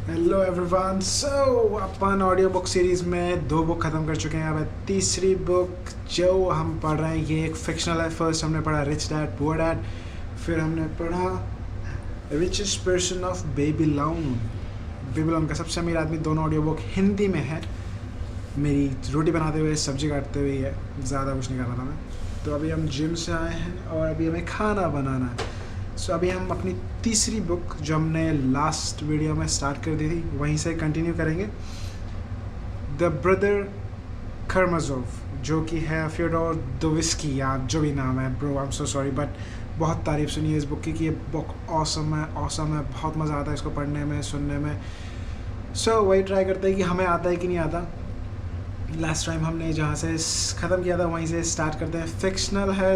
Hello everyone. अपन audio book series में 2 book ख़त्म कर चुके हैं। अब है तीसरी बुक जो हम पढ़ रहे हैं। ये एक फिक्शनल है। फर्स्ट हमने पढ़ा रिच डैड पुअर डैड, फिर हमने पढ़ा richest person of Babylon. Babylon का सबसे अमीर आदमी। दोनों ऑडियो बुक हिंदी में है। मेरी रोटी बनाते हुए सब्जी काटते हुए है, ज़्यादा कुछ नहीं कर रहा था मैं। तो अभी हम जिम से आए हैं और अभी हमें खाना बनाना है। अभी हम अपनी तीसरी बुक जो हमने लास्ट वीडियो में स्टार्ट कर दी थी वहीं से कंटिन्यू करेंगे। द ब्रदर कर्मजोव, जो कि है फ्योडोर दोस्टोयेव्स्की या जो भी नाम है। Bro I am so sorry, but बहुत तारीफ सुनी है इस बुक की कि ये बुक ऑसम है। बहुत मज़ा आता है इसको पढ़ने में, सुनने में। वही ट्राई करते हैं कि हमें आता है कि नहीं आता। लास्ट टाइम हमने जहाँ से ख़त्म किया था वहीं से स्टार्ट करते हैं। फिक्शनल है,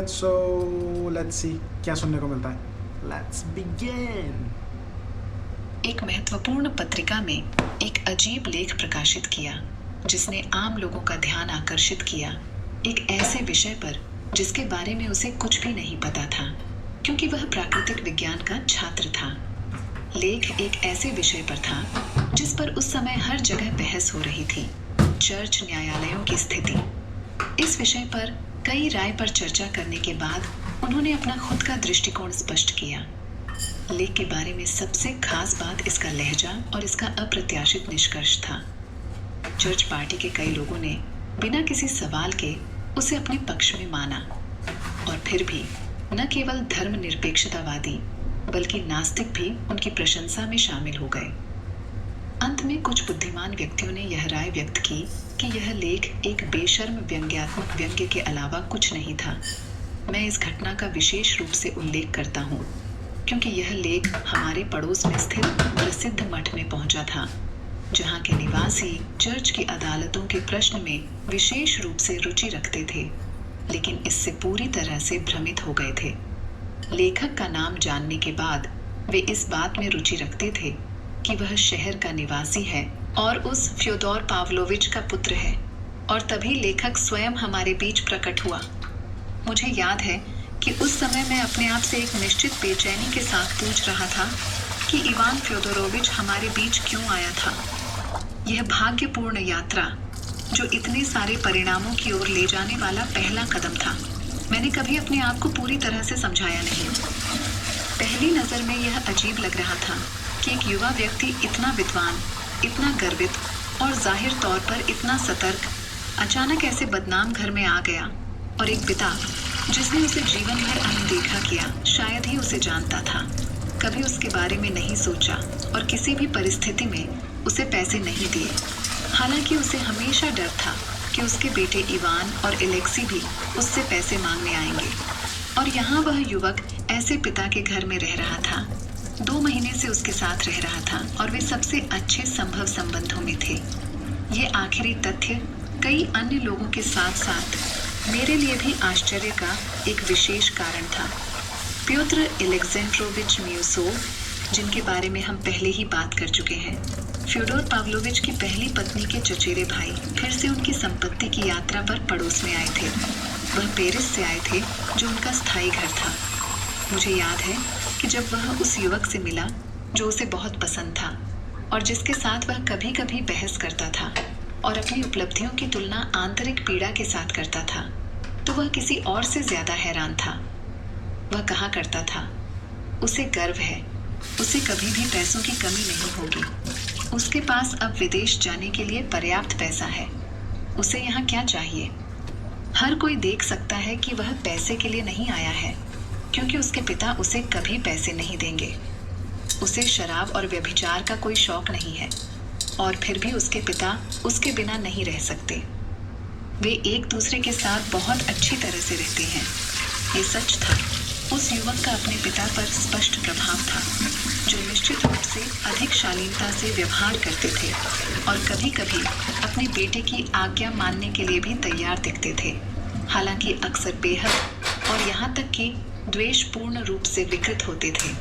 लेट्स सी क्या सुनने को मिलता है। Let's begin. एक महत्वपूर्ण पत्रिका में एक अजीब लेख प्रकाशित किया जिसने आम लोगों का ध्यान आकर्षित किया, एक ऐसे विषय पर जिसके बारे में उसे कुछ भी नहीं पता था, क्योंकि वह प्राकृतिक विज्ञान का छात्र था। लेख एक ऐसे विषय पर था जिस पर उस समय हर जगह बहस हो रही थी, चर्च न्यायालयों की स्थिति। इस विषय पर कई राय पर चर्चा करने के बाद उन्होंने अपना खुद का दृष्टिकोण स्पष्ट किया। लेख के बारे में सबसे खास बात इसका लहजा और इसका अप्रत्याशित निष्कर्ष था। चर्च पार्टी के कई लोगों ने बिना किसी सवाल के उसे अपने पक्ष में माना, और फिर भी न केवल धर्मनिरपेक्षतावादी बल्कि नास्तिक भी उनकी प्रशंसा में शामिल हो गए। अंत में कुछ बुद्धिमान व्यक्तियों ने यह राय व्यक्त की कि यह लेख एक बेशर्म व्यंग्यात्मक व्यंग्य के अलावा कुछ नहीं था। मैं इस घटना का विशेष रूप से उल्लेख करता हूँ क्योंकि यह लेख हमारे पड़ोस में स्थित प्रसिद्ध मठ में पहुंचा था, जहाँ के निवासी चर्च की अदालतों के प्रश्न में विशेष रूप से रुचि रखते थे, लेकिन इससे पूरी तरह से भ्रमित हो गए थे। लेखक का नाम जानने के बाद वे इस बात में रुचि रखते थे कि वह शहर का निवासी है और उस फ्योदोर पाव्लोविच का पुत्र है, और तभी लेखक स्वयं हमारे बीच प्रकट हुआ। मुझे याद है कि उस समय मैं अपने आप से एक निश्चित बेचैनी के साथ पूछ रहा था कि इवान फ्योदोरोविच हमारे बीच क्यों आया था। यह भाग्यपूर्ण यात्रा जो इतने सारे परिणामों की ओर ले जाने वाला पहला कदम था, मैंने कभी अपने आप को पूरी तरह से समझाया नहीं। पहली नज़र में यह अजीब लग रहा था कि एक युवा व्यक्ति इतना विद्वान, इतना गर्वित और जाहिर तौर पर इतना सतर्क अचानक ऐसे बदनाम घर में आ गया, और एक पिता जिसने उसे जीवन भर अनदेखा किया शायद ही उसे जानता था, कभी उसके बारे में नहीं सोचा और किसी भी परिस्थिति में उसे पैसे नहीं दिए। हालांकि उसे हमेशा डर था कि उसके बेटे इवान और एलेक्सी भी उससे पैसे मांगने आएंगे, और यहाँ वह युवक ऐसे पिता के घर में रह रहा था, 2 महीने से उसके साथ रह रहा था और वे सबसे अच्छे संभव संबंधों में थे। ये आखिरी तथ्य कई अन्य लोगों के साथ साथ मेरे लिए भी आश्चर्य का एक विशेष कारण था। प्योत्र एलेक्जेंड्रोविच म्यूसोव, जिनके बारे में हम पहले ही बात कर चुके हैं, फ्योदोर पाव्लोविच की पहली पत्नी के चचेरे भाई, फिर से उनकी संपत्ति की यात्रा पर पड़ोस में आए थे। वह पेरिस से आए थे, जो उनका स्थायी घर था। मुझे याद है कि जब वह उस युवक से मिला जो उसे बहुत पसंद था और जिसके साथ वह कभी कभी बहस करता था और अपनी उपलब्धियों की तुलना आंतरिक पीड़ा के साथ करता था, तो वह किसी और से ज्यादा हैरान था। वह कहा करता था, उसे गर्व है, उसे कभी भी पैसों की कमी नहीं होगी, उसके पास अब विदेश जाने के लिए पर्याप्त पैसा है, उसे यहाँ क्या चाहिए। हर कोई देख सकता है कि वह पैसे के लिए नहीं आया है, क्योंकि उसके पिता उसे कभी पैसे नहीं देंगे। उसे शराब और व्यभिचार का कोई शौक नहीं है, और फिर भी उसके पिता उसके बिना नहीं रह सकते। वे एक दूसरे के साथ बहुत अच्छी तरह से रहते हैं। ये सच था। उस युवक का अपने पिता पर स्पष्ट प्रभाव था, जो निश्चित रूप से अधिक शालीनता से व्यवहार करते थे और कभी कभी अपने बेटे की आज्ञा मानने के लिए भी तैयार दिखते थे, हालांकि अक्सर बेहद और यहाँ तक कि द्वेषपूर्ण रूप से विकृत होते थे।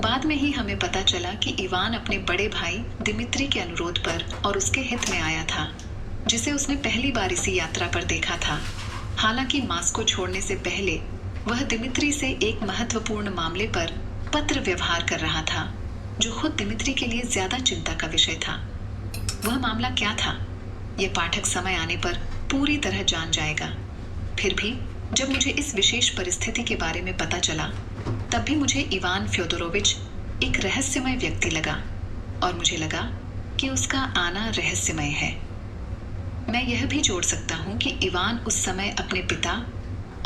बाद में ही हमें पता चला कि इवान अपने बड़े भाई दिमित्री के अनुरोध पर और उसके हित में आया था, जिसे उसने पहली बार इसी यात्रा पर देखा था। हालांकि मास्को छोड़ने से पहले वह दिमित्री से एक महत्वपूर्ण मामले पर पत्र व्यवहार कर रहा था। जो खुद दिमित्री के लिए ज्यादा चिंता का विषय था। वह मामला क्या था, यह पाठक समय आने पर पूरी तरह जान जाएगा। फिर भी जब मुझे इस विशेष परिस्थिति के बारे में पता चला, तब भी मुझे इवान फ्योदोरोविच एक रहस्यमय व्यक्ति लगा और मुझे लगा कि उसका आना रहस्यमय है। मैं यह भी जोड़ सकता हूँ कि इवान उस समय अपने पिता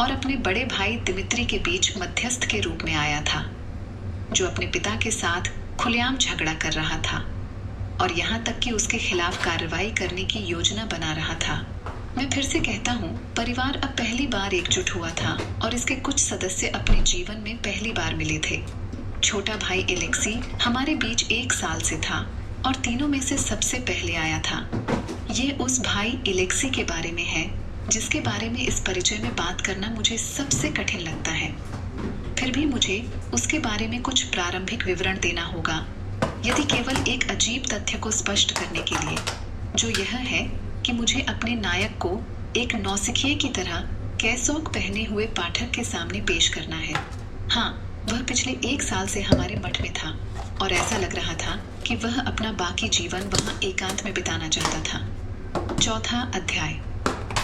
और अपने बड़े भाई दिमित्री के बीच मध्यस्थ के रूप में आया था, जो अपने पिता के साथ खुलेआम झगड़ा कर रहा था और यहाँ तक कि उसके खिलाफ कार्रवाई करने की योजना बना रहा था। मैं फिर से कहता हूँ, परिवार अब पहली बार एकजुट हुआ था और इसके कुछ सदस्य अपने जीवन में पहली बार मिले थे। छोटा भाई एलेक्सी हमारे बीच 1 साल से था और तीनों में से सबसे पहले आया था। ये उस भाई एलेक्सी के बारे में है जिसके बारे में इस परिचय में बात करना मुझे सबसे कठिन लगता है। फिर भी मुझे उसके बारे में कुछ प्रारंभिक विवरण देना होगा, यदि केवल एक अजीब तथ्य को स्पष्ट करने के लिए, जो यह है कि मुझे अपने नायक को एक नौसिखिए की तरह कैसोक पहने हुए पाठक के सामने पेश करना है। हाँ, वह पिछले 1 साल से हमारे मठ में था और ऐसा लग रहा था कि वह अपना बाकी जीवन वहाँ एकांत में बिताना चाहता था। चौथा अध्याय।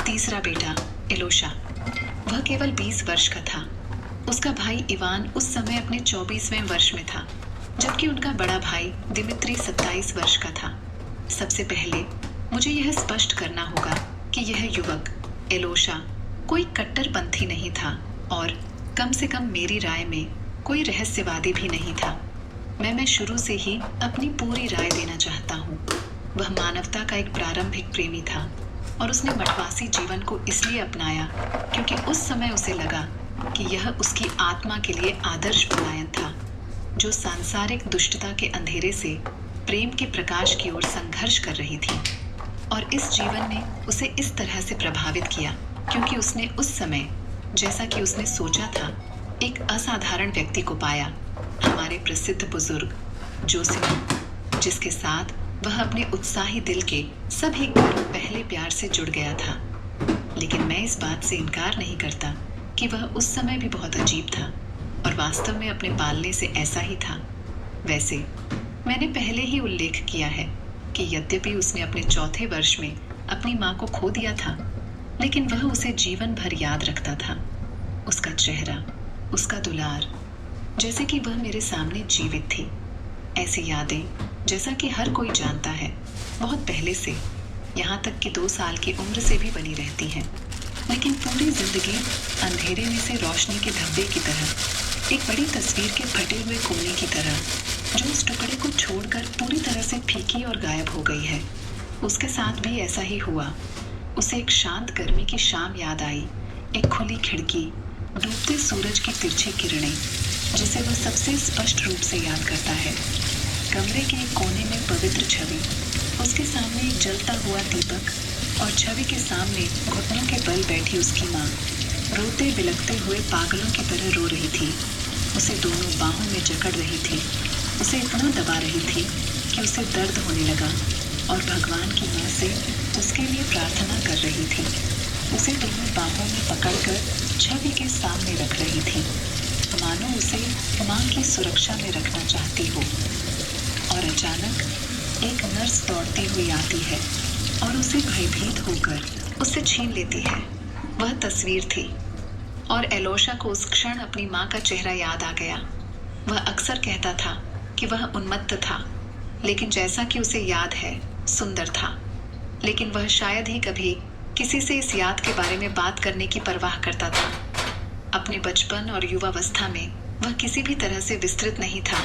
तीसरा बेटा एलोशा। वह केवल 20 वर्ष का था। उसका भाई इवान उस समय अपने 24वें वर्ष में था, जबकि उनका बड़ा भाई दिमित्री 27 वर्ष का था। सबसे पहले मुझे यह स्पष्ट करना होगा कि यह युवक एलोशा कोई कट्टरपंथी नहीं था और कम से कम मेरी राय में कोई रहस्यवादी भी नहीं था। मैं शुरू से ही अपनी पूरी राय देना चाहता हूँ। वह मानवता का एक प्रारंभिक प्रेमी था और उसने मठवासी जीवन को इसलिए अपनाया क्योंकि उस समय उसे लगा कि यह उसकी आत्मा के लिए आदर्श पलायन था, जो सांसारिक दुष्टता के अंधेरे से प्रेम के प्रकाश की ओर संघर्ष कर रही थी। और इस जीवन ने उसे इस तरह से प्रभावित किया क्योंकि उसने उस समय, जैसा कि उसने सोचा था, एक असाधारण व्यक्ति को पाया, हमारे प्रसिद्ध बुजुर्ग जोसिमो, जिसके साथ वह अपने उत्साही दिल के सभी पहले प्यार से जुड़ गया था। लेकिन मैं इस बात से इनकार नहीं करता कि वह उस समय भी बहुत अजीब था और वास्तव में अपने पालने से ऐसा ही था। वैसे मैंने पहले ही उल्लेख किया है कि यद्यपि उसने अपने 4थे वर्ष में अपनी माँ को खो दिया था, लेकिन वह उसे जीवन भर याद रखता था। उसका चेहरा, उसका दुलार, जैसे कि वह मेरे सामने जीवित थी। ऐसी यादें, जैसा कि हर कोई जानता है, बहुत पहले से, यहाँ तक कि 2 साल की उम्र से भी बनी रहती हैं। लेकिन पूरी जिंदगी अंधेरे में से रोशनी के धब्बे की तरह, एक बड़ी तस्वीर के फटे हुए कोने की तरह, जो उस टुकड़े को छोड़कर पूरी तरह से फीकी और गायब हो गई है। उसके साथ भी ऐसा ही हुआ। उसे एक शांत गर्मी की शाम याद आई, एक खुली खिड़की, डूबते सूरज की तिरछी किरणें, जिसे वह सबसे स्पष्ट रूप से याद करता है। कमरे के एक कोने में पवित्र छवि, उसके सामने एक जलता हुआ दीपक और छवि के सामने घुटनों के बल बैठी उसकी माँ, रोते बिलखते हुए पागलों की तरह रो रही थी। उसे दोनों बाहों में जकड़ रही थी, उसे इतना दबा रही थी कि उसे दर्द होने लगा और भगवान की माँ से उसके लिए प्रार्थना कर रही थी। उसे दोनों बाहों में पकड़कर छवि के सामने रख रही थी, मानो उसे माँ की सुरक्षा में रखना चाहती हो। और अचानक एक नर्स दौड़ती हुई आती है और उसे भयभीत होकर उससे छीन लेती है। वह तस्वीर थी और एलोशा को उस क्षण अपनी माँ का चेहरा याद आ गया। वह अक्सर कहता था कि वह उन्मत्त था, लेकिन जैसा कि उसे याद है, सुंदर था। लेकिन वह शायद ही कभी किसी से इस याद के बारे में बात करने की परवाह करता था। अपने बचपन और युवावस्था में वह किसी भी तरह से विस्तृत नहीं था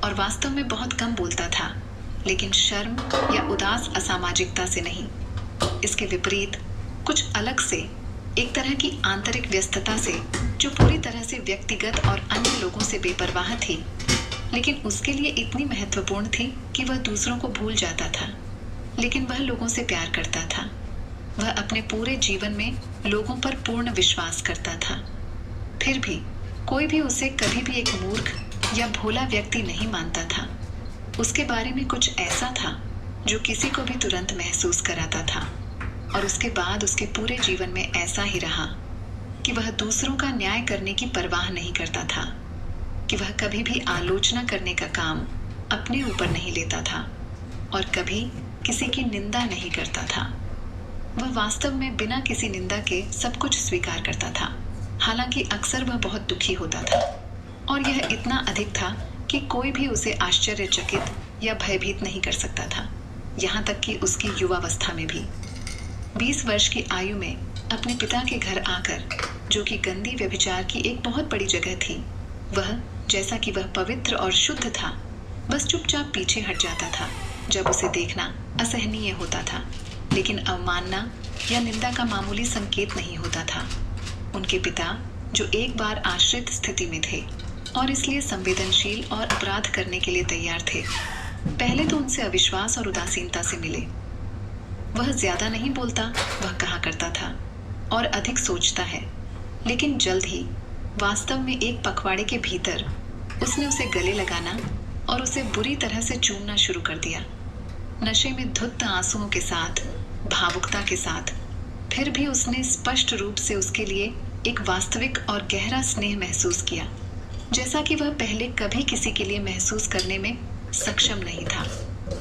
और वास्तव में बहुत कम बोलता था, लेकिन शर्म या उदास असामाजिकता से नहीं। इसके विपरीत कुछ अलग से, एक तरह की आंतरिक व्यस्तता से, जो पूरी तरह से व्यक्तिगत और अन्य लोगों से बेपरवाह थी, लेकिन उसके लिए इतनी महत्वपूर्ण थी कि वह दूसरों को भूल जाता था। लेकिन वह लोगों से प्यार करता था। वह अपने पूरे जीवन में लोगों पर पूर्ण विश्वास करता था। फिर भी कोई भी उसे कभी भी एक मूर्ख या भोला व्यक्ति नहीं मानता था। उसके बारे में कुछ ऐसा था जो किसी को भी तुरंत महसूस कराता था, और उसके बाद उसके पूरे जीवन में ऐसा ही रहा कि वह दूसरों का न्याय करने की परवाह नहीं करता था, कि वह कभी भी आलोचना करने का काम अपने ऊपर नहीं लेता था और कभी किसी की निंदा नहीं करता था। वह वास्तव में बिना किसी निंदा के सब कुछ स्वीकार करता था। हालांकि अक्सर वह बहुत दुखी होता था और यह इतना अधिक था कि कोई भी उसे आश्चर्यचकित या भयभीत नहीं कर सकता था, यहाँ तक कि उसकी युवावस्था में भी। 20 वर्ष की आयु में अपने पिता के घर आकर, जो कि गंदी व्यभिचार की एक बहुत बड़ी जगह थी, वह, जैसा कि वह पवित्र और शुद्ध था, बस चुपचाप पीछे हट जाता था जब उसे देखना असहनीय होता था, लेकिन अवमानना या निंदा का मामूली संकेत नहीं होता था। उनके पिता, जो एक बार आश्रित स्थिति में थे और इसलिए संवेदनशील और अपराध करने के लिए तैयार थे, पहले तो उनसे अविश्वास और उदासीनता से मिले। वह ज्यादा नहीं बोलता, वह कहा करता था, और अधिक सोचता है, लेकिन जल्द ही वास्तव में एक पखवाड़े के भीतर उसने उसे गले लगाना और उसे बुरी तरह से चूमना शुरू कर दिया। नशे में धुत आंसुओं के साथ, भावुकता के साथ, फिर भी उसने स्पष्ट रूप से उसके लिए एक वास्तविक और गहरा स्नेह महसूस किया, जैसा कि वह पहले कभी किसी के लिए महसूस करने में सक्षम नहीं था।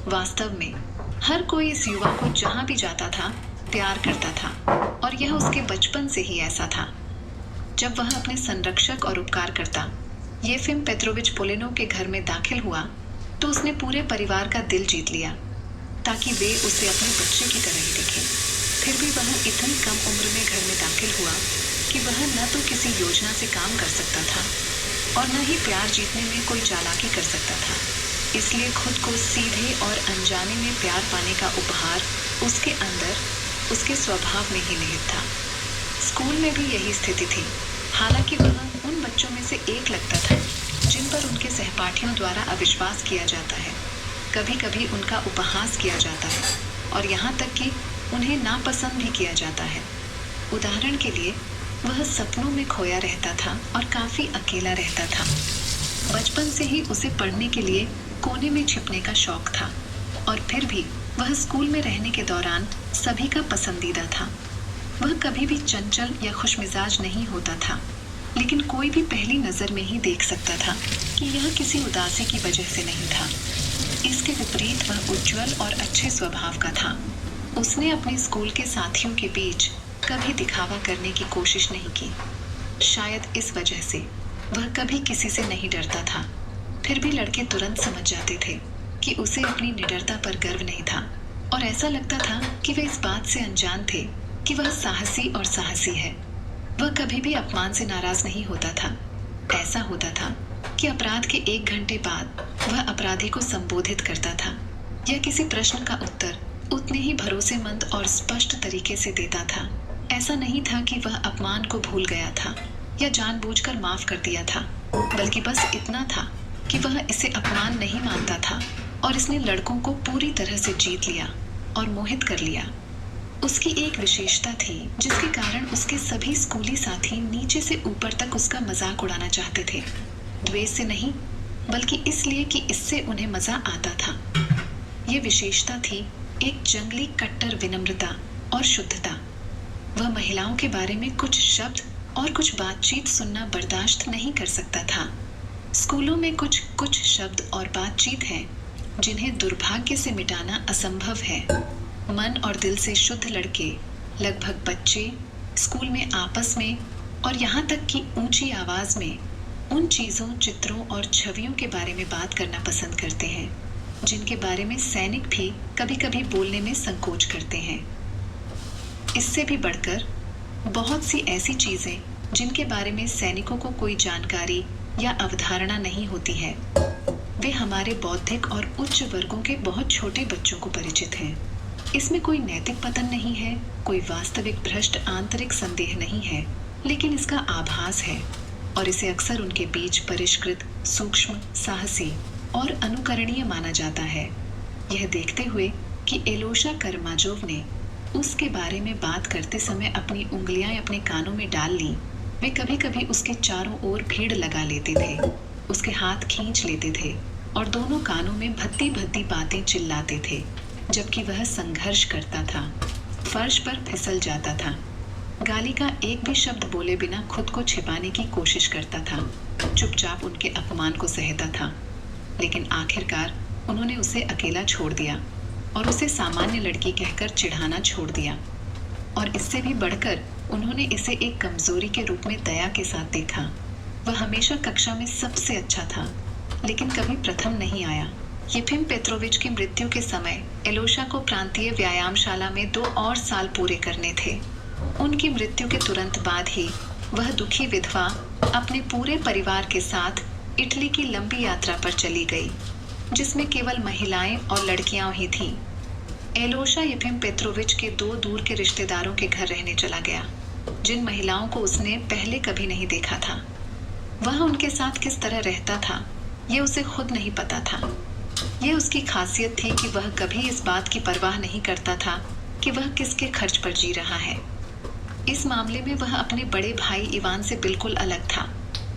वास्तव में हर कोई इस युवा को जहां भी जाता था प्यार करता था, और यह उसके बचपन से ही ऐसा था। जब वह अपने संरक्षक और उपकारकर्ता येफिम पेत्रोविच पोलेनो के घर में दाखिल हुआ, तो उसने पूरे परिवार का दिल जीत लिया, ताकि वे उसे अपने बच्चे की तरह ही देखें। फिर भी वह इतनी कम उम्र में घर में दाखिल हुआ कि वह न तो किसी योजना से काम कर सकता था और न ही प्यार जीतने में कोई चालाकी कर सकता था। इसलिए खुद को सीधे और अनजाने में प्यार पाने का उपहार उसके अंदर, उसके स्वभाव में ही निहित था। स्कूल में भी यही स्थिति थी। हालांकि वह उन बच्चों में से एक लगता था जिन पर उनके सहपाठियों द्वारा अविश्वास किया जाता है, कभी कभी उनका उपहास किया जाता है और यहाँ तक कि उन्हें नापसंद भी किया जाता है। उदाहरण के लिए, वह सपनों में खोया रहता था और काफी अकेला रहता था। बचपन से ही उसे पढ़ने के लिए कोने में छिपने का शौक था, और फिर भी वह स्कूल में रहने के दौरान सभी का पसंदीदा था। वह कभी भी चंचल या खुशमिजाज नहीं होता था, लेकिन कोई भी पहली नजर में ही देख सकता था कि यह किसी उदासी की वजह से नहीं था। इसके विपरीत वह उज्जवल और अच्छे स्वभाव का था। उसने अपने स्कूल के साथियों के बीच कभी दिखावा करने की कोशिश नहीं की। शायद इस वजह से वह कभी किसी से नहीं डरता था। फिर भी लड़के तुरंत समझ जाते थे कि उसे अपनी निडरता पर गर्व नहीं था, और ऐसा लगता था कि वे इस बात से अनजान थे कि वह साहसी और साहसी है। वह कभी भी अपमान से नाराज नहीं होता था। ऐसा होता था कि अपराध के 1 घंटे बाद वह अपराधी को संबोधित करता था या किसी प्रश्न का उत्तर उतने ही भरोसेमंद और स्पष्ट तरीके से देता था। ऐसा नहीं था कि वह अपमान को भूल गया था या जानबूझकर माफ कर दिया था, बल्कि बस इतना था कि वह इसे अपमान नहीं मानता था और इसने लड़कों को पूरी तरह से जीत लिया और मोहित कर लिया। उसकी एक विशेषता थी जिसके कारण उसके सभी स्कूली साथी नीचे से ऊपर तक उसका मजाक उड़ाना चाहते थे। द्वेष से नहीं, बल्कि इसलिए कि इससे उन्हें मजा आता था। ये विशेषता थी एक जंगली कट्टर विनम्रता और शुद्धता। वह महिलाओं के बारे में कुछ शब्द और कुछ बातचीत सुनना बर्दाश्त नहीं कर सकता था। स्कूलों में कुछ शब्द और बातचीत हैं जिन्हें दुर्भाग्य से मिटाना असंभव है। मन और दिल से शुद्ध लड़के, लगभग बच्चे, स्कूल में आपस में और यहाँ तक कि ऊंची आवाज में उन चीजों, चित्रों और छवियों के बारे में बात करना पसंद करते हैं जिनके बारे में सैनिक भी कभी-कभी बोलने में संकोच करते हैं। इससे भी बढ़कर बहुत सी ऐसी चीजें जिनके बारे में सैनिकों को कोई जानकारी या अवधारणा नहीं होती है, वे हमारे बौद्धिक और उच्च वर्गों के बहुत छोटे बच्चों को परिचित हैं। इसमें कोई नैतिक पतन नहीं है, कोई वास्तविक भ्रष्ट आंतरिक संदेह नहीं है, लेकिन इसका आभास है, और इसे अक्सर उनके बीच परिष्कृत, सूक्ष्म, साहसी और अनुकरणीय माना जाता है। यह देखते हुए कि एलोशा करमाजोव ने उसके बारे में बात करते समय अपनी उंगलियां अपने कानों में डाल ली, वे कभी कभी उसके चारों ओर भीड़ लगा लेते थे, उसके हाथ खींच लेते थे और दोनों कानों में भद्दी भद्दी बातें चिल्लाते थे, जबकि वह संघर्ष करता था, फर्श पर फिसल जाता था, गाली का एक भी शब्द बोले बिना खुद को छिपाने की कोशिश करता था, चुपचाप उनके अपमान को सहता था। लेकिन आखिरकार उन्होंने उसे अकेला छोड़ दिया और उसे सामान्य लड़की कहकर चिढ़ाना छोड़ दिया, और इससे भी बढ़कर उन्होंने इसे एक कमजोरी के रूप में दया के साथ देखा। वह हमेशा कक्षा में सबसे अच्छा था, लेकिन कभी प्रथम नहीं आया। येफिम पेत्रोविच की मृत्यु के समय एलोशा को प्रांतीय व्यायामशाला में 2 और साल पूरे करने थे। उनकी मृत्यु के तुरंत बाद ही वह दुखी विधवा अपने पूरे परिवार के साथ इटली की लंबी यात्रा पर चली गई, जिसमें केवल महिलाएं और लड़कियां ही थीं। एलोशा येफिम पेत्रोविच के 2 दूर के रिश्तेदारों के घर रहने चला गया, जिन महिलाओं को उसने पहले कभी नहीं देखा था। वह उनके साथ किस तरह रहता था, ये उसे खुद नहीं पता था। ये उसकी खासियत थी कि वह कभी इस बात की परवाह नहीं करता था कि वह किसके खर्च पर जी रहा है। इस मामले में वह अपने बड़े भाई इवान से बिल्कुल अलग था,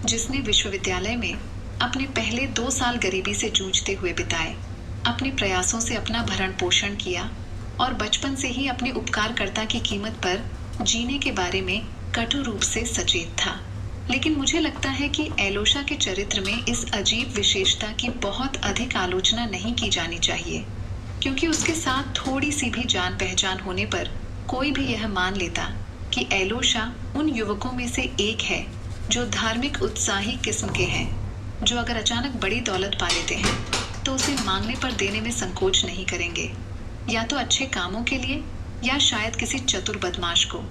जिसने विश्वविद्यालय में अपने पहले 2 साल गरीबी से जूझते हुए बिताए, अपने प्रयासों से अपना भरण पोषण किया और बचपन से ही अपने उपकारकर्ता की कीमत पर जीने के बारे में कटु रूप से सचेत था। लेकिन मुझे लगता है कि एलोशा के चरित्र में इस अजीब विशेषता की बहुत अधिक आलोचना नहीं की जानी चाहिए, क्योंकि उसके साथ थोड़ी सी भी जान पहचान होने पर कोई भी यह मान लेता कि एलोशा उन युवकों में से एक है जो धार्मिक उत्साही किस्म के हैं, जो अगर अचानक बड़ी दौलत पा लेते हैं तो उसे मांगने पर देने में संकोच नहीं करेंगे, या तो अच्छे कामों के लिए या शायद किसी चतुर बदमाश को।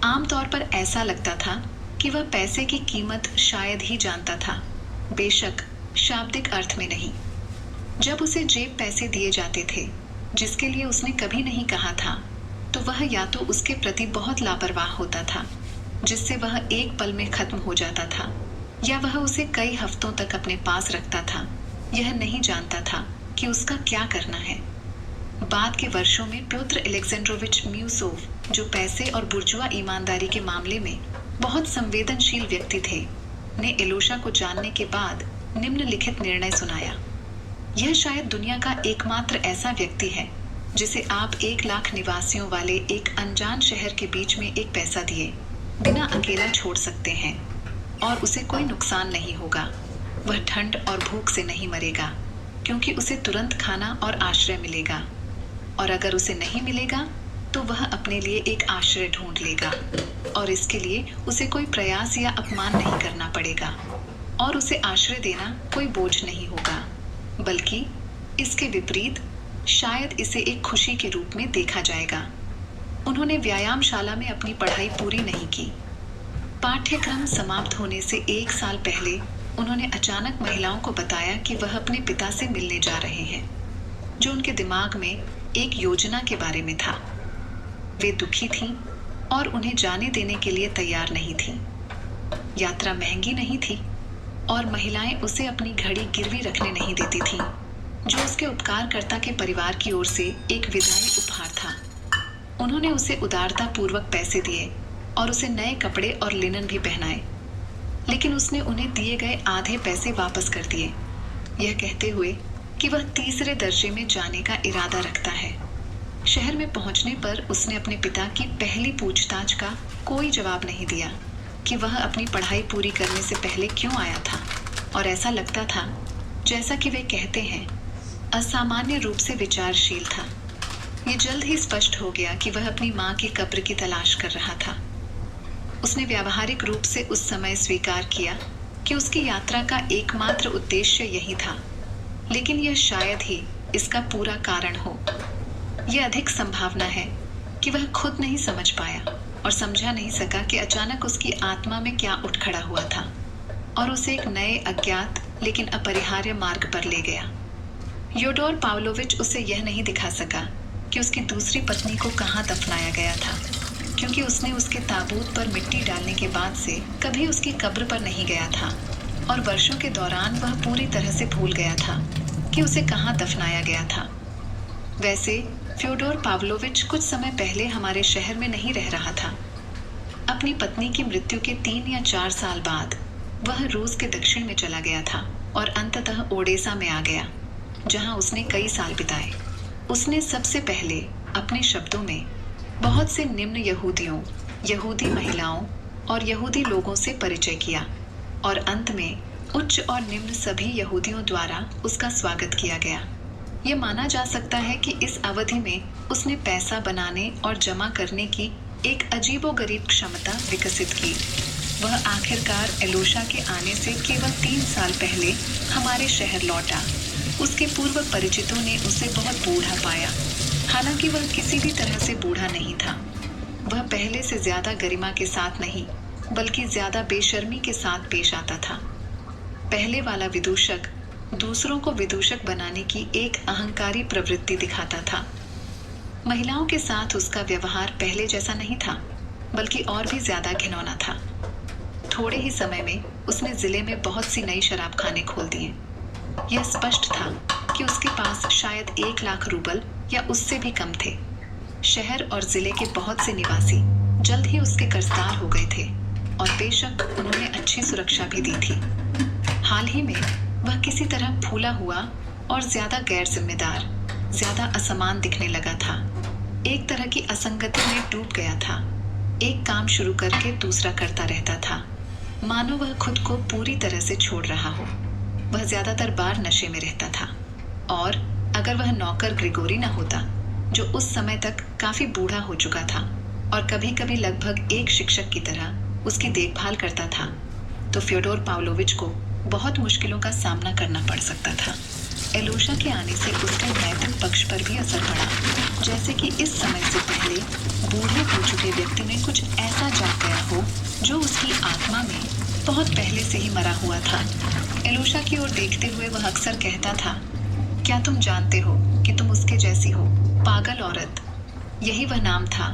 आमतौर पर ऐसा लगता था कि वह पैसे की कीमत शायद ही जानता था, बेशक शाब्दिक अर्थ में नहीं। जब उसे जेब पैसे दिए जाते थे जिसके लिए उसने कभी नहीं कहा था, तो वह या तो उसके प्रति बहुत लापरवाह होता था, जिससे वह एक पल में खत्म हो जाता था, या वह उसे कई हफ्तों तक अपने पास रखता था, यह नहीं जानता था कि उसका क्या करना है। बाद के वर्षों में प्योत्र एलेक्जेंड्रोविच म्यूसोव, जो पैसे और बुर्जुआ ईमानदारी के मामले में बहुत संवेदनशील व्यक्ति थे, ने एलोशा को जानने के बाद निम्नलिखित निर्णय सुनाया। यह शायद दुनिया का एकमात्र ऐसा व्यक्ति है जिसे आप 1 लाख निवासियों वाले एक अनजान शहर के बीच में एक पैसा दिए बिना अकेला छोड़ सकते हैं, और उसे कोई नुकसान नहीं होगा। वह ठंड और भूख से नहीं मरेगा, क्योंकि उसे तुरंत खाना और आश्रय मिलेगा, और अगर उसे नहीं मिलेगा तो वह अपने लिए एक आश्रय ढूंढ लेगा, और इसके लिए उसे कोई प्रयास या अपमान नहीं करना पड़ेगा, और उसे आश्रय देना कोई बोझ नहीं होगा, बल्कि इसके विपरीत शायद इसे एक खुशी के रूप में देखा जाएगा। उन्होंने व्यायामशाला में अपनी पढ़ाई पूरी नहीं की। पाठ्यक्रम समाप्त होने से 1 साल पहले उन्होंने अचानक महिलाओं को बताया कि वह अपने पिता से मिलने जा रहे हैं, जो उनके दिमाग में एक योजना के बारे में था। वे दुखी थीं और उन्हें जाने देने के लिए तैयार नहीं थीं। यात्रा महंगी नहीं थी और महिलाएं उसे अपनी घड़ी गिरवी रखने नहीं देती थीं, जो उसके उपकारकर्ता के परिवार की ओर से एक विदाई उपहार था। उन्होंने उसे उदारता पूर्वक पैसे दिए और उसे नए कपड़े और लिनन भी पहनाए, लेकिन उसने उन्हें दिए गए आधे पैसे वापस कर दिए, यह कहते हुए कि वह 3रे दर्जे में जाने का इरादा रखता है। शहर में पहुंचने पर उसने अपने पिता की पहली पूछताछ का कोई जवाब नहीं दिया कि वह अपनी पढ़ाई पूरी करने से पहले क्यों आया था, और ऐसा लगता था जैसा कि वे कहते हैं असामान्य रूप से विचारशील था। ये जल्द ही स्पष्ट हो गया कि वह अपनी माँ की कब्र की तलाश कर रहा था। उसने व्यावहारिक रूप से उस समय स्वीकार किया कि उसकी यात्रा का एकमात्र उद्देश्य यही था, लेकिन यह शायद ही इसका पूरा कारण हो। यह अधिक संभावना है कि वह खुद नहीं समझ पाया और समझा नहीं सका कि अचानक उसकी आत्मा में क्या उठ खड़ा हुआ था और उसे एक नए अज्ञात लेकिन अपरिहार्य मार्ग पर ले गया। योडोर पाव्लोविच उसे यह नहीं दिखा सका कि उसकी दूसरी पत्नी को कहाँ दफनाया गया था, क्योंकि उसने उसके ताबूत पर मिट्टी डालने के बाद से कभी उसकी कब्र पर नहीं गया था, और वर्षों के दौरान वह पूरी तरह से भूल गया था कि उसे कहाँ दफनाया गया था। वैसे फ्योडोर पाव्लोविच कुछ समय पहले हमारे शहर में नहीं रह रहा था। अपनी पत्नी की मृत्यु के 3 या 4 साल बाद वह रूस के दक्षिण में चला गया था और अंततः ओडेसा में आ गया, जहां उसने कई साल बिताए। उसने सबसे पहले अपने शब्दों में बहुत से निम्न यहूदियों, यहूदी महिलाओं और यहूदी लोगों से परिचय किया, और अंत में उच्च और निम्न सभी यहूदियों द्वारा उसका स्वागत किया गया। यह माना जा सकता है कि इस अवधि में उसने पैसा बनाने और जमा करने की एक अजीबोगरीब क्षमता विकसित की। वह आखिरकार एलोशा के आने से केवल 3 साल पहले हमारे शहर लौटा। उसके पूर्व परिचितों ने उसे बहुत बूढ़ा पाया, हालांकि वह किसी भी तरह से बूढ़ा नहीं था। वह पहले से ज्यादा गरिमा के साथ नहीं, बल्कि ज्यादा बेशर्मी के साथ पेश आता था। पहले वाला विदूषक दूसरों को विदूषक बनाने की एक अहंकारी प्रवृत्ति दिखाता था। महिलाओं के साथ उसका व्यवहार पहले जैसा नहीं था, बल्कि और भी ज्यादा घिनौना था। थोड़े ही समय में उसने जिले में बहुत सी नई शराब खाने खोल दिए। यह स्पष्ट था कि उसके पास शायद 1 लाख रूबल या उससे भी कम थे। शहर और जिले के बहुत से निवासी जल्द ही उसके कर्जदार हो गए थे और बेशक उन्होंने अच्छी सुरक्षा भी दी थी। हाल ही में वह किसी तरह फूला हुआ और ज्यादा गैर जिम्मेदार, ज्यादा असमान दिखने लगा था। एक तरह की असंगति में डूब गया था। एक काम शुरू करके दूसरा करता रहता था, मानो वह खुद को पूरी तरह से छोड़ रहा हो। वह ज्यादातर बार नशे में रहता था, और अगर वह नौकर ग्रिगोरी न होता, जो उस समय तक काफी बूढ़ा हो चुका था और कभी कभी लगभग एक शिक्षक की तरह उसकी देखभाल करता था, तो फ्योडोर पाव्लोविच को बहुत मुश्किलों का सामना करना पड़ सकता था। एलोशा के आने से उसके नैतिक पक्ष पर भी असर पड़ा, जैसे कि इस समय से पहले बूढ़े हो चुके व्यक्ति में कुछ ऐसा जाग गया हो जो उसकी आत्मा में बहुत पहले से ही मरा हुआ था। एलोशा की ओर देखते हुए वह अक्सर कहता था, क्या तुम जानते हो कि तुम उसके जैसी हो, पागल औरत। यही वह नाम था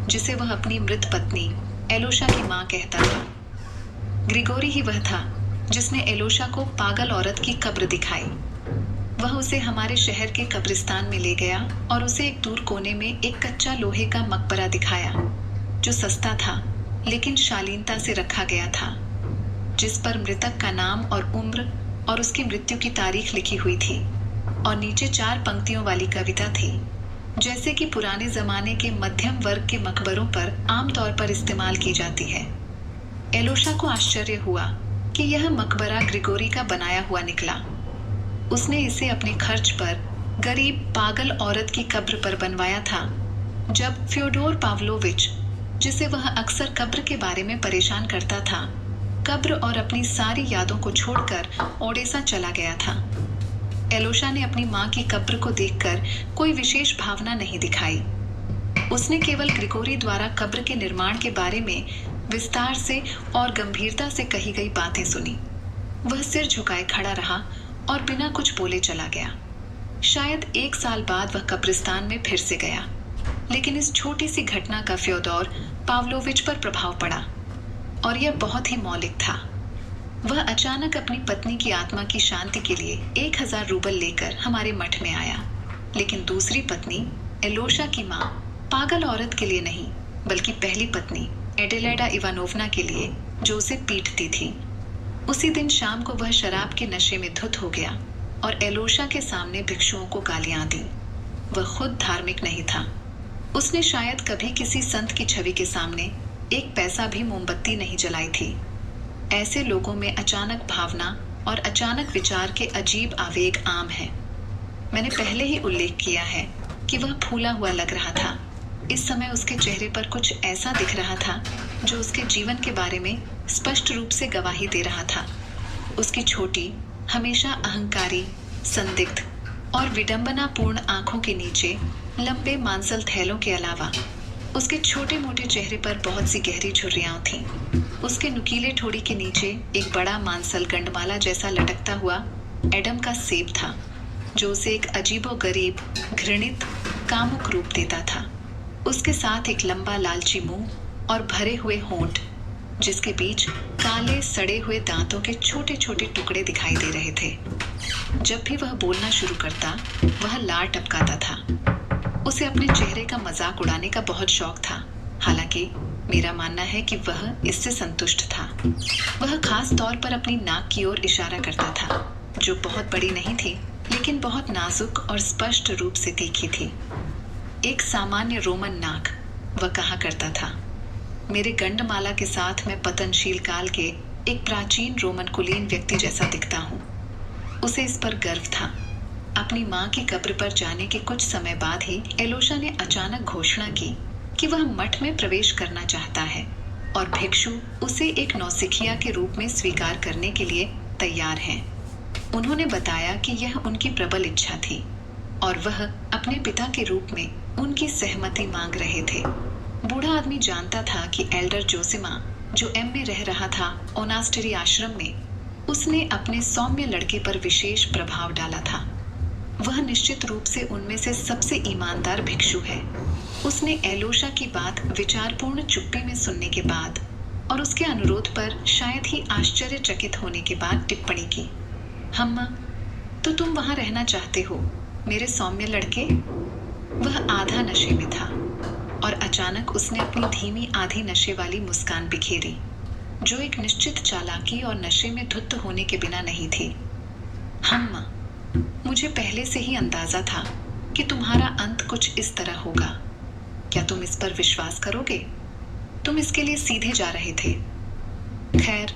जिसे वह अपनी मृत पत्नी एलोशा की माँ कहता था। ग्रिगोरी ही वह था जिसने एलोशा को पागल औरत की कब्र दिखाई। वह उसे हमारे शहर के कब्रिस्तान में ले गया और उसे एक दूर कोने में एक कच्चा लोहे का मकबरा दिखाया, जो सस्ता था लेकिन शालीनता से रखा गया था, जिस पर मृतक का नाम और उम्र और उसकी मृत्यु की तारीख लिखी हुई थी, और नीचे 4 पंक्तियों वाली कविता थी, जैसे कि पुराने जमाने के मध्यम वर्ग के मकबरों पर आमतौर पर इस्तेमाल की जाती है। एलोशा को आश्चर्य हुआ कि यह मकबरा ग्रिगोरी का बनाया हुआ निकला। उसने इसे अपने खर्च पर गरीब पागल औरत की कब्र पर बनवाया था, जब फ्योडोर पाव्लोविच, जिसे वह अक्सर कब्र के बारे में परेशान करता था, कब्र और अपनी सारी यादों को छोड़कर ओडेसा चला गया था। एलोशा ने अपनी माँ की कब्र को देखकर कोई विशेष भावना नहीं दिखाई। उसने केवल ग्रिगोरी द्वारा कब्र के निर्माण के बारे में विस्तार से और गंभीरता से कही गई बातें सुनी। वह सिर झुकाए खड़ा रहा और बिना कुछ बोले चला गया। शायद 1 साल बाद वह कब्रिस्तान में फिर से गया, लेकिन इस छोटी सी घटना का फ्योदोर पाव्लोविच पर प्रभाव पड़ा, और यह बहुत ही मौलिक था। वह अचानक अपनी पत्नी की आत्मा की शांति के लिए 1000 रूबल लेकर हमारे मठ में आया, लेकिन दूसरी पत्नी एलोशा की माँ पागल औरत के लिए नहीं, बल्कि पहली पत्नी एडेलेडा इवानोवना के लिए, जो उसे पीटती थी। उसी दिन शाम को वह शराब के नशे में धुत हो गया और एलोशा के सामने भिक्षुओं को गालियां दी। वह खुद धार्मिक नहीं था। उसने शायद कभी किसी संत की छवि के सामने एक पैसा भी मोमबत्ती नहीं जलाई थी। ऐसे लोगों में अचानक भावना और अचानक विचार के अजीब आवेग आम है। मैंने पहले ही उल्लेख किया है कि वह फूला हुआ लग रहा था। इस समय उसके चेहरे पर कुछ ऐसा दिख रहा था जो उसके जीवन के बारे में स्पष्ट रूप से गवाही दे रहा था। उसकी छोटी, हमेशा अहंकारी, संदिग्ध और विडंबनापूर्ण आंखों के नीचे लंबे मांसल थैलों के अलावा उसके छोटे मोटे चेहरे पर बहुत सी गहरी झुर्रियां थीं। उसके नुकीले ठोड़ी के नीचे एक बड़ा मांसल गंडमाला जैसा लटकता हुआ एडम का सेब था, जो उसे एक अजीबोगरीब, घृणित, कामुक रूप देता था। उसके साथ एक लंबा लालची मुंह और भरे हुए होंठ, जिसके बीच काले सड़े हुए दांतों के छोटे छोटे टुकड़े दिखाई दे रहे थे। जब भी वह बोलना शुरू करता, वह लार टपकाता था। उसे अपने चेहरे का मजाक उड़ाने का बहुत शौक था, हालांकि मेरा मानना है कि वह इससे संतुष्ट था। वह खास तौर पर अपनी नाक की ओर इशारा करता था, जो बहुत बड़ी नहीं थी, लेकिन बहुत नाजुक और स्पष्ट रूप से तीखी थी। एक सामान्य रोमन नाक, वह कहा करता था। मेरे गंडमाला के साथ मैं पतनशील काल के एक प्राचीन रोमन कुलीन व्यक्ति जैसा दिखता हूँ। उसे इस पर गर्व था। अपनी माँ की कब्र पर जाने के कुछ समय बाद ही एलोशा ने अचानक घोषणा की कि वह मठ में प्रवेश करना चाहता है और भिक्षु उसे एक नौसिखिया के रूप में स्वीकार करने के लिए तैयार हैं। उन्होंने बताया कि यह उनकी प्रबल इच्छा थी और वह अपने पिता के रूप में उनकी सहमति मांग रहे थे। बूढ़ा आदमी जानता था कि एल्डर जोसिमा, जो एम में रह रहा था ओनास्टरी आश्रम में, उसने अपने सौम्य लड़के पर विशेष प्रभाव डाला था। वह निश्चित रूप से उनमें से सबसे ईमानदार भिक्षु है। उसने एलोशा की बात विचारपूर्ण चुप्पी में सुनने के बाद और उसके अनुरोध पर शायद ही आश्चर्यचकित होने के बाद टिप्पणी की, हम्मा, तो तुम वहां रहना चाहते हो, मेरे सौम्य लड़के? वह आधा नशे में था और अचानक उसने अपनी धीमी आधी नशे वाली मुस्कान बिखेरी, जो एक निश्चित चालाकी और नशे में धुत होने के बिना नहीं थी। हम्मा, मुझे पहले से ही अंदाजा था कि तुम्हारा अंत कुछ इस तरह होगा। क्या तुम इस पर विश्वास करोगे? तुम इसके लिए सीधे जा रहे थे। खैर,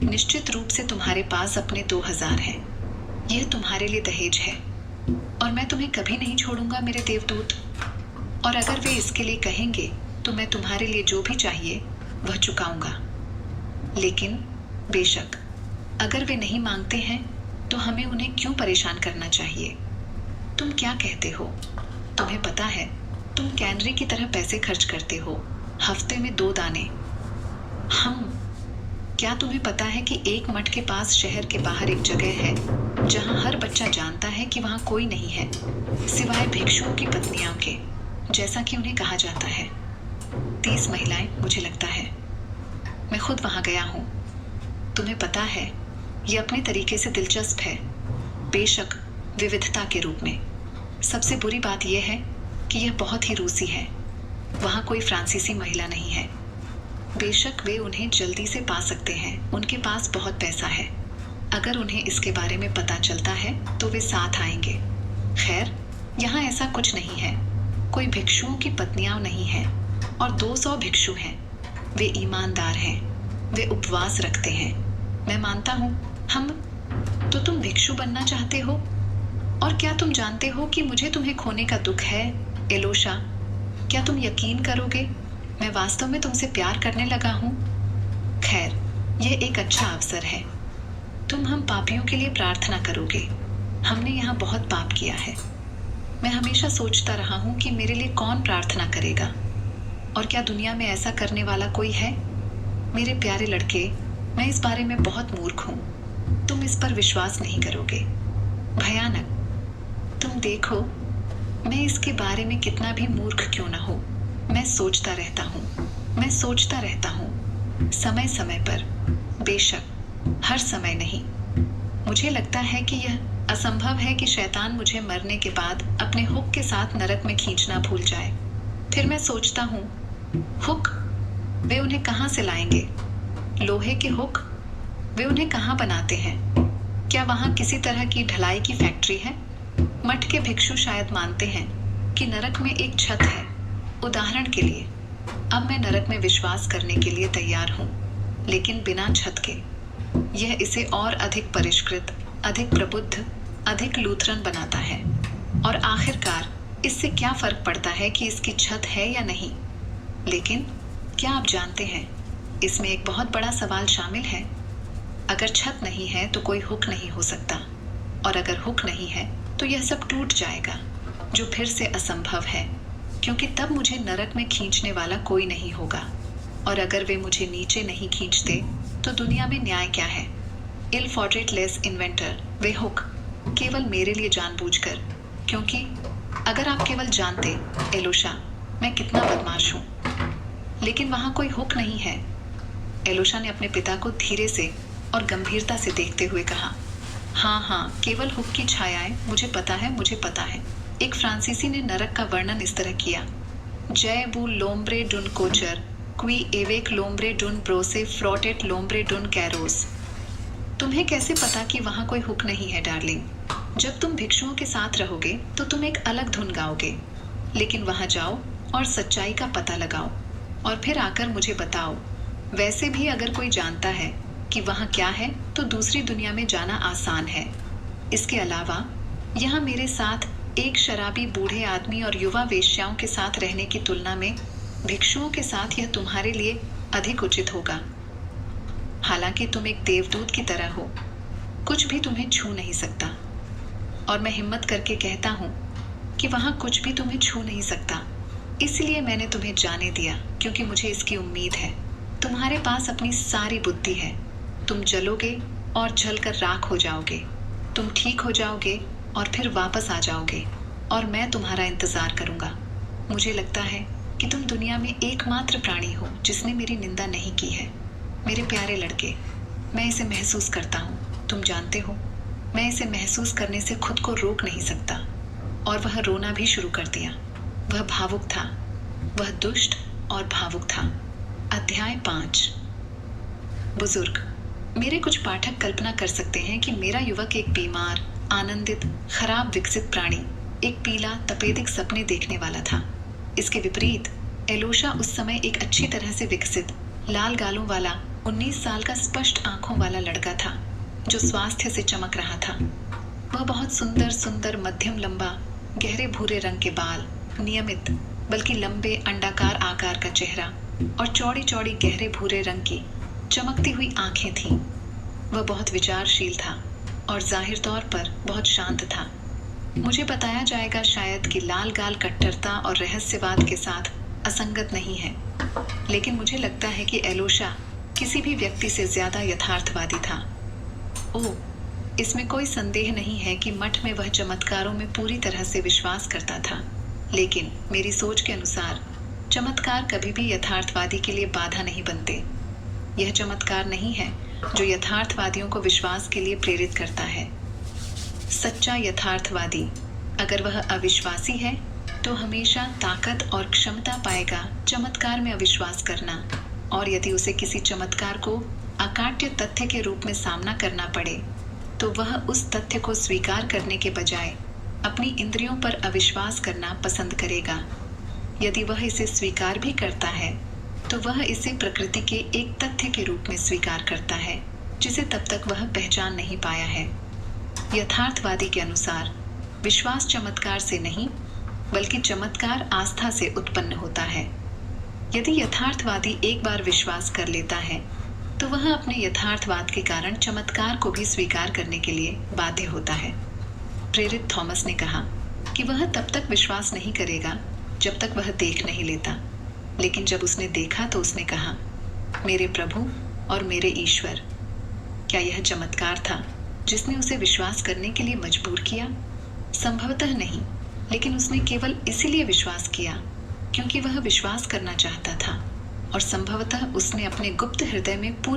निश्चित रूप से तुम्हारे पास अपने 2000 हैं। यह तुम्हारे लिए दहेज है और मैं तुम्हें कभी नहीं छोड़ूंगा मेरे देवदूत। और अगर वे इसके लिए कहेंगे तो मैं तुम्हारे लिए जो भी चाहिए वह चुकाऊंगा। लेकिन बेशक अगर वे नहीं मांगते हैं तो हमें उन्हें क्यों परेशान करना चाहिए? तुम क्या कहते हो? तुम्हें पता है तुम कैनरी की तरह पैसे खर्च करते हो, हफ्ते में 2 दाने। क्या तुम्हें पता है कि एक मठ के पास शहर के बाहर एक जगह है जहां हर बच्चा जानता है कि वहां कोई नहीं है सिवाय भिक्षुओं की पत्नियों के, जैसा कि उन्हें कहा जाता है। 30 महिलाएं, मुझे लगता है। मैं खुद वहां गया हूं। तुम्हें पता है, यह अपने तरीके से दिलचस्प है, बेशक विविधता के रूप में। सबसे बुरी बात यह है कि यह बहुत ही रूसी है। वहां कोई फ्रांसीसी महिला नहीं है। बेशक वे उन्हें जल्दी से पा सकते हैं, उनके पास बहुत पैसा है। अगर उन्हें इसके बारे में पता चलता है तो वे साथ आएंगे। खैर, यहाँ ऐसा कुछ नहीं है। कोई भिक्षुओं की पत्नियां नहीं हैं और 200 भिक्षु हैं। वे ईमानदार हैं, वे उपवास रखते हैं। मैं मानता हूँ। तो तुम भिक्षु बनना चाहते हो? और क्या तुम जानते हो कि मुझे तुम्हें खोने का दुख है, एलोशा? क्या तुम यकीन करोगे, मैं वास्तव में तुमसे प्यार करने लगा हूँ। खैर, यह एक अच्छा अवसर है। तुम हम पापियों के लिए प्रार्थना करोगे। हमने यहाँ बहुत पाप किया है। मैं हमेशा सोचता रहा हूँ कि मेरे लिए कौन प्रार्थना करेगा, और क्या दुनिया में ऐसा करने वाला कोई है? मेरे प्यारे लड़के, मैं इस बारे में बहुत मूर्ख हूँ। तुम इस पर विश्वास नहीं करोगे। भयानक। तुम देखो, मैं इसके बारे में कितना भी मूर्ख क्यों न हो, मैं सोचता रहता हूँ समय समय पर। बेशक हर समय नहीं। मुझे लगता है कि यह असंभव है कि शैतान मुझे मरने के बाद अपने हुक के साथ नरक में खींचना भूल जाए। फिर मैं सोचता हूँ, हुक, वे उन्हें कहाँ से लाएंगे? लोहे के हुक, वे उन्हें कहाँ बनाते हैं? क्या वहाँ किसी तरह की ढलाई की फैक्ट्री है? मठ के भिक्षु शायद मानते हैं कि नरक में एक छत है। उदाहरण के लिए, अब मैं नरक में विश्वास करने के लिए तैयार हूँ, लेकिन बिना छत के। यह इसे और अधिक परिष्कृत, अधिक प्रबुद्ध, अधिक लूथरन बनाता है। और आखिरकार इससे क्या फर्क पड़ता है कि इसकी छत है या नहीं? लेकिन क्या आप जानते हैं, इसमें एक बहुत बड़ा सवाल शामिल है। अगर छत नहीं है तो कोई हुक नहीं हो सकता, और अगर हुक नहीं है तो यह सब टूट जाएगा, जो फिर से असंभव है, क्योंकि तब मुझे नरक में खींचने वाला कोई नहीं होगा। और अगर वे मुझे नीचे नहीं खींचते तो दुनिया में न्याय क्या है? इल फॉर्ट्रेट लेस इन्वेंटर, वे हुक, केवल मेरे लिए जानबूझकर। क्योंकि अगर आप केवल जानते, एलोशा, मैं कितना बदमाश हूँ। लेकिन वहाँ कोई हुक नहीं है। एलोशा ने अपने पिता को धीरे से और गंभीरता से देखते हुए कहा, हाँ, केवल हुक की छायाएं, मुझे पता है। एक फ्रांसीसी ने नरक का वर्णन इस तरह किया, जय बू लोम्ब्रे डुन कोचर, क्वी एवेक लोम्ब्रे डुन ब्रोसे फ्लोटेट लोम्ब्रे डुन कैरोस। तुम्हें कैसे पता कि वहाँ कोई हुक नहीं है, डार्लिंग? जब तुम भिक्षुओं के साथ रहोगे तो तुम एक अलग धुन गाओगे। लेकिन वहाँ जाओ और सच्चाई का पता लगाओ, और फिर आकर मुझे बताओ। वैसे भी अगर कोई जानता है कि वहाँ क्या है तो दूसरी दुनिया में जाना आसान है। इसके अलावा यहाँ मेरे साथ एक शराबी बूढ़े आदमी और युवा वेश्याओं के साथ रहने की तुलना में भिक्षुओं के साथ यह तुम्हारे लिए अधिक उचित होगा। हालांकि तुम एक देवदूत की तरह हो, कुछ भी तुम्हें छू नहीं सकता, और मैं हिम्मत करके कहता हूँ कि वहाँ कुछ भी तुम्हें छू नहीं सकता। इसलिए मैंने तुम्हें जाने दिया, क्योंकि मुझे इसकी उम्मीद है। तुम्हारे पास अपनी सारी बुद्धि है। तुम जलोगे और जलकर राख हो जाओगे। तुम ठीक हो जाओगे और फिर वापस आ जाओगे, और मैं तुम्हारा इंतजार करूंगा। मुझे लगता है कि तुम दुनिया में एकमात्र प्राणी हो जिसने मेरी निंदा नहीं की है। मेरे प्यारे लड़के, मैं इसे महसूस करता हूँ। तुम जानते हो, मैं इसे महसूस करने से खुद को रोक नहीं सकता। और वह रोना भी शुरू कर दिया। वह भावुक था, वह दुष्ट और भावुक था। अध्याय 5। बुजुर्ग, मेरे कुछ पाठक कल्पना कर सकते हैं कि मेरा युवक एक बीमार, आनंदित, खराब विकसित प्राणी, एक पीला तपेदिक सपने देखने वाला था। इसके विपरीत एलोशा उस समय एक अच्छी तरह से विकसित, लाल गालों वाला 19 साल का स्पष्ट आंखों वाला लड़का था, जो स्वास्थ्य से चमक रहा था। वह बहुत सुंदर मध्यम लंबा, गहरे भूरे रंग के बाल, नियमित बल्कि लंबे अंडाकार आकार का चेहरा और चौड़ी चौड़ी गहरे भूरे रंग की चमकती हुई आंखें थीं। वह बहुत विचारशील था और जाहिर तौर पर बहुत शांत था। मुझे बताया जाएगा शायद कि लाल गाल कट्टरता और रहस्यवाद के साथ असंगत नहीं है, लेकिन मुझे लगता है कि एलोशा किसी भी व्यक्ति से ज्यादा यथार्थवादी था। ओह, इसमें कोई संदेह नहीं है कि मठ में वह चमत्कारों में पूरी तरह से विश्वास करता था, लेकिन मेरी सोच के अनुसार चमत्कार कभी भी यथार्थवादी के लिए बाधा नहीं बनते। यह चमत्कार नहीं है जो यथार्थवादियों को विश्वास के लिए प्रेरित करता है। सच्चा यथार्थवादी, अगर वह अविश्वासी है, तो हमेशा ताकत और क्षमता पाएगा चमत्कार में अविश्वास करना, और यदि उसे किसी चमत्कार को अकाट्य तथ्य के रूप में सामना करना पड़े, तो वह उस तथ्य को स्वीकार करने के बजाय अपनी इंद्रियों पर अविश्वास करना पसंद करेगा। यदि वह इसे स्वीकार भी करता है, तो वह इसे प्रकृति के एक तथ्य के रूप में स्वीकार करता है, जिसे तब तक वह पहचान नहीं पाया है। यथार्थवादी के अनुसार विश्वास चमत्कार से नहीं, बल्कि चमत्कार आस्था से उत्पन्न होता है। यदि यथार्थवादी एक बार विश्वास कर लेता है, तो वह अपने यथार्थवाद के कारण चमत्कार को भी स्वीकार करने के लिए बाध्य होता है। प्रेरित थॉमस ने कहा कि वह तब तक विश्वास नहीं करेगा जब तक वह देख नहीं लेता, लेकिन जब उसने देखा तो उसने कहा, मेरे प्रभु और मेरे ईश्वर। क्या यह चमत्कार था जिसने उसे विश्वास करने के लिए मजबूर किया? संभवतः नहीं, लेकिन उसने केवल इसीलिए विश्वास किया क्योंकि वह विश्वास करना चाहता था, और संभवतः उसने अपने गुप्त हृदय में पूरी